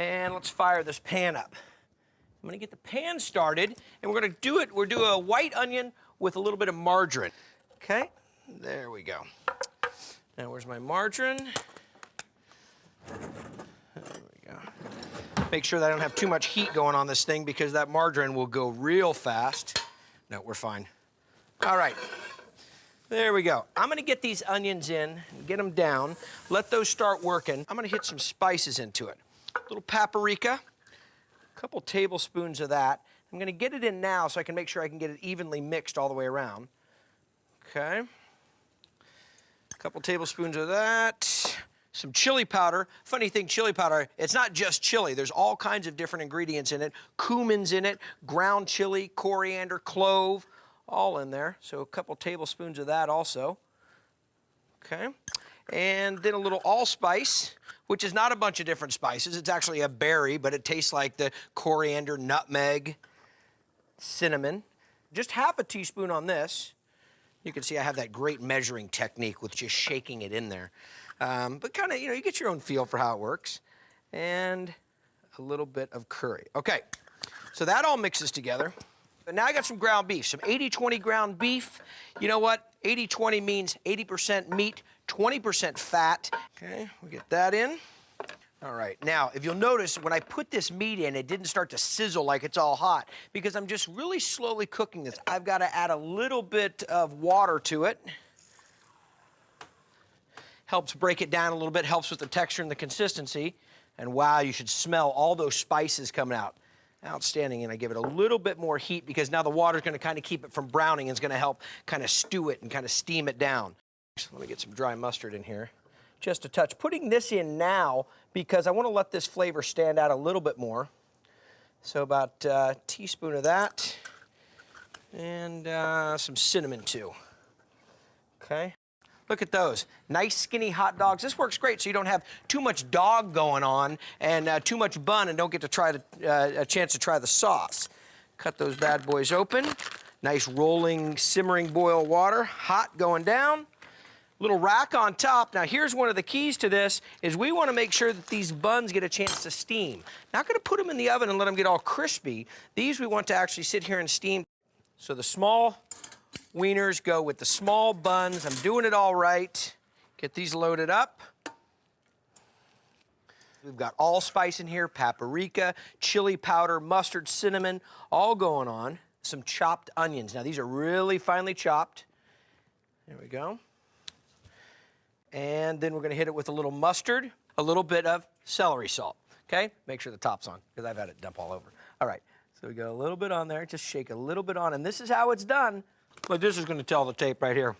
And let's fire this pan up. I'm gonna get the pan started, and we're gonna do a white onion with a little bit of margarine. Okay, there we go. Now where's my margarine? There we go. Make sure that I don't have too much heat going on this thing because that margarine will go real fast. No, we're fine. All right, there we go. I'm gonna get these onions in, and get them down, let those start working. I'm gonna hit some spices into it. A little paprika, a couple tablespoons of that. I'm gonna get it in now so I can make sure I can get it evenly mixed all the way around. Okay. A couple tablespoons of that. Some chili powder. Funny thing, chili powder, it's not just chili. There's all kinds of different ingredients in it. Cumin's in it, ground chili, coriander, clove, all in there. So a couple tablespoons of that also. Okay. And then a little allspice, which is not a bunch of different spices. It's actually a berry, but it tastes like the coriander, nutmeg, cinnamon. Just half a teaspoon on this. You can see I have that great measuring technique with just shaking it in there. But kind of, you know, you get your own feel for how it works. And a little bit of curry. Okay, so that all mixes together. And now I got some ground beef, some 80-20 ground beef. You know what? 80-20 means 80% meat, 20% fat. Okay, we get that in. All right, now, if you'll notice, when I put this meat in, it didn't start to sizzle like it's all hot because I'm just really slowly cooking this. I've got to add a little bit of water to it. Helps break it down a little bit, helps with the texture and the consistency. And wow, you should smell all those spices coming out. Outstanding, and I give it a little bit more heat because now the water's gonna kind of keep it from browning and it's gonna help kind of stew it and kind of steam it down. So let me get some dry mustard in here. Just a touch. Putting this in now because I want to let this flavor stand out a little bit more. So about a teaspoon of that and some cinnamon too. Okay. Look at those. Nice skinny hot dogs. This works great so you don't have too much dog going on and too much bun and don't get to try a chance to try the sauce. Cut those bad boys open. Nice rolling, simmering boil water. Hot going down. Little rack on top. Now here's one of the keys to this is we want to make sure that these buns get a chance to steam. Not going to put them in the oven and let them get all crispy. These we want to actually sit here and steam. So the small wieners go with the small buns. I'm doing it all right. Get these loaded up. We've got allspice in here, paprika, chili powder, mustard, cinnamon, all going on. Some chopped onions. Now these are really finely chopped. There we go. And then we're gonna hit it with a little mustard, a little bit of celery salt, okay? Make sure the top's on, because I've had it dump all over. All right, so we got a little bit on there, just shake a little bit on, and this is how it's done. Look, this is gonna tell the tape right here.